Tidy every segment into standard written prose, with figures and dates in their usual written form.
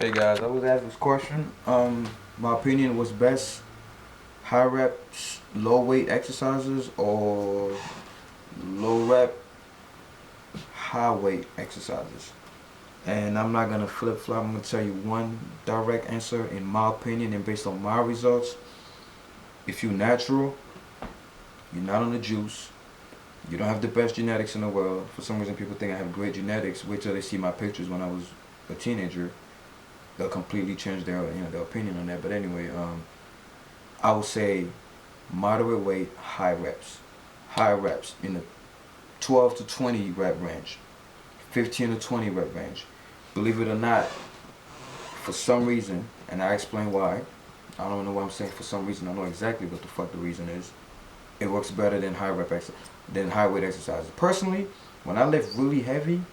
Hey guys, I was asked this question. My opinion was best high reps, low weight exercises or low rep, high weight exercises. And I'm not gonna flip flop. I'm gonna tell you one direct answer in my opinion and based on my results. If you're natural, you're not on the juice. You don't have the best genetics in the world. For some reason, people think I have great genetics. Wait till they see my pictures when I was a teenager. They'll completely change their opinion on that. But anyway, I would say moderate weight, high reps. High reps in the 12 to 20 rep range, 15 to 20 rep range. Believe it or not, for some reason, and I explain why. I don't know why I'm saying for some reason. I know exactly what the fuck the reason is. It works better than than high weight exercises. Personally, when I lift really heavy,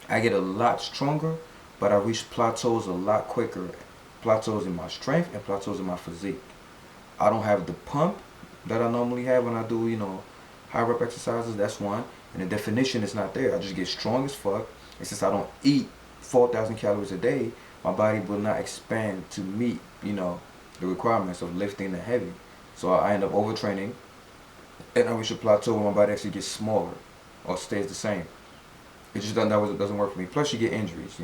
I get a lot stronger, but I reach plateaus a lot quicker. Plateaus in my strength and plateaus in my physique. I don't have the pump that I normally have when I do, high rep exercises. That's one. And the definition is not there. I just get strong as fuck. And since I don't eat 4,000 calories a day, my body will not expand to meet, the requirements of lifting the heavy. So I end up overtraining and I reach a plateau where my body actually gets smaller or stays the same. It doesn't work for me. Plus you get injuries.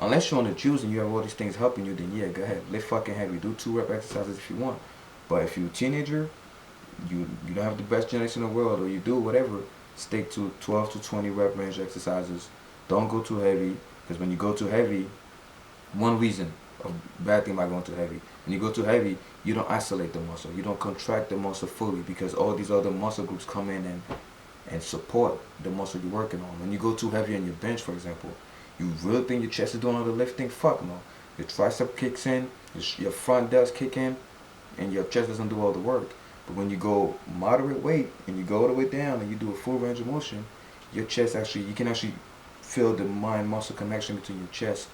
Unless you're on the juice and you have all these things helping you, then yeah, go ahead. Lift fucking heavy. Do 2 rep exercises if you want. But if you're a teenager, you don't have the best genetics in the world, or you do whatever, stick to 12 to 20 rep range exercises. Don't go too heavy, because when you go too heavy, one reason, a bad thing about going too heavy, when you go too heavy, you don't isolate the muscle. You don't contract the muscle fully because all these other muscle groups come in and support the muscle you're working on. When you go too heavy on your bench, for example, you really think your chest is doing all the lifting? Fuck no. Your tricep kicks in, your front does kick in, and your chest doesn't do all the work. But when you go moderate weight and you go all the way down and you do a full range of motion, your chest you can actually feel the mind muscle connection between your chest,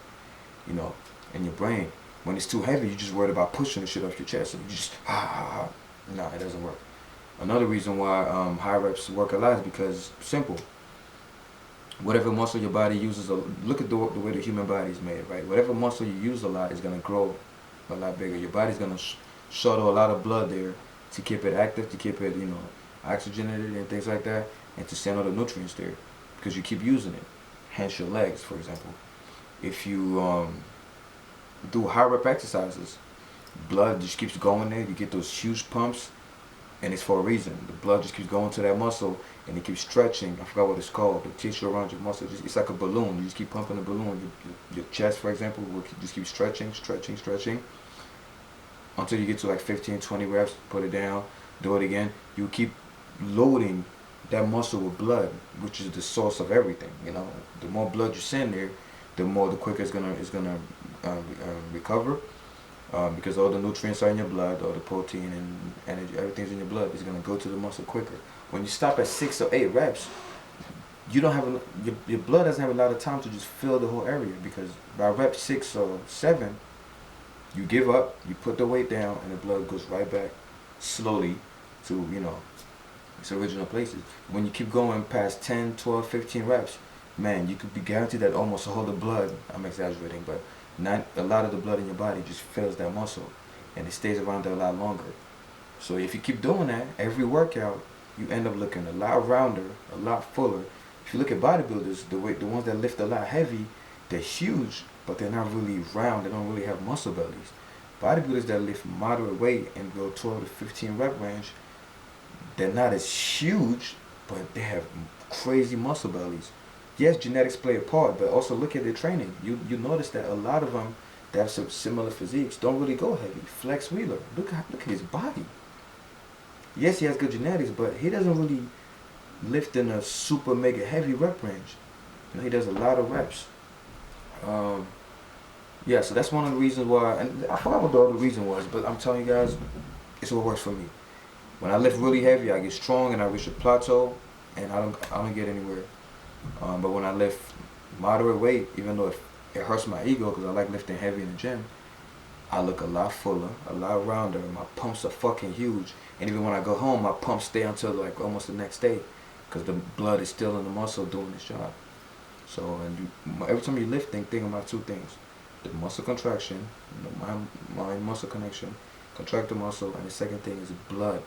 and your brain. When it's too heavy, you're just worried about pushing the shit off your chest. And you just, No, it doesn't work. Another reason why high reps work a lot is because, simple, whatever muscle your body uses, look at the way the human body is made, right? Whatever muscle you use a lot is going to grow a lot bigger. Your body's going to shuttle a lot of blood there to keep it active, to keep it, oxygenated and things like that, and to send all the nutrients there because you keep using it. Hence your legs, for example. If you do high rep exercises, blood just keeps going there. You get those huge pumps, and it's for a reason. The blood just keeps going to that muscle, and it keeps stretching. I forgot what it's called. The tissue around your muscle, it's like a balloon. You just keep pumping the balloon. Your chest, for example, will just keep stretching, stretching, stretching, until you get to like 15, 20 reps. Put it down, do it again. You keep loading that muscle with blood, which is the source of everything. The more blood you send there, the quicker it's gonna recover. Because all the nutrients are in your blood, all the protein and energy, everything's in your blood. It's gonna go to the muscle quicker. When you stop at 6 or 8 reps, you don't have your blood doesn't have a lot of time to just fill the whole area, because by rep 6 or 7, you give up, you put the weight down, and the blood goes right back slowly to its original places. When you keep going past 10, 12, 15 reps, man, you could be guaranteed that almost all the blood, I'm exaggerating, but not a lot of the blood in your body just fills that muscle, and it stays around there a lot longer. So if you keep doing that every workout, you end up looking a lot rounder, a lot fuller. If you look at bodybuilders, the ones that lift a lot heavy, they're huge, but they're not really round. They don't really have muscle bellies. Bodybuilders that lift moderate weight and go 12 to 15 rep range, they're not as huge, but they have crazy muscle bellies. Yes, genetics play a part, but also look at their training. You notice that a lot of them that have some similar physiques don't really go heavy. Flex Wheeler, look at his body. Yes, he has good genetics, but he doesn't really lift in a super mega heavy rep range. He does a lot of reps. Yeah, so that's one of the reasons why, and I forgot what the other reason was, but I'm telling you guys, it's what works for me. When I lift really heavy, I get strong and I reach a plateau, and I don't get anywhere. But when I lift moderate weight, even though it hurts my ego because I like lifting heavy in the gym, I look a lot fuller, a lot rounder, and my pumps are fucking huge. And even when I go home, my pumps stay until like almost the next day because the blood is still in the muscle doing its job. So, every time you lift, think about 2 things. the muscle contraction, the mind muscle connection, contract the muscle, and the second thing is blood.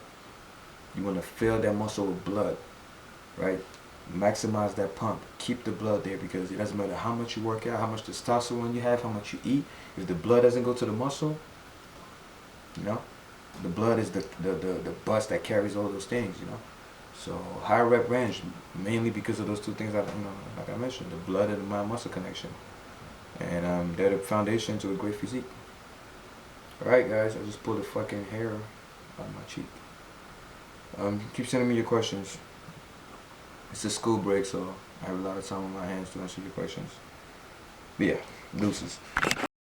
You want to fill that muscle with blood, right? Maximize that pump. Keep the blood there because it doesn't matter how much you work out, how much testosterone you have, how much you eat. If the blood doesn't go to the muscle, you know, the blood is the bus that carries all those things, you know. So high rep range, mainly because of those two things that like I mentioned, the blood and the mind muscle connection, and they're the foundation to a great physique. All right, guys, I just pulled a fucking hair out of my cheek. Keep sending me your questions. It's a school break, so I have a lot of time on my hands to answer your questions. But yeah, deuces.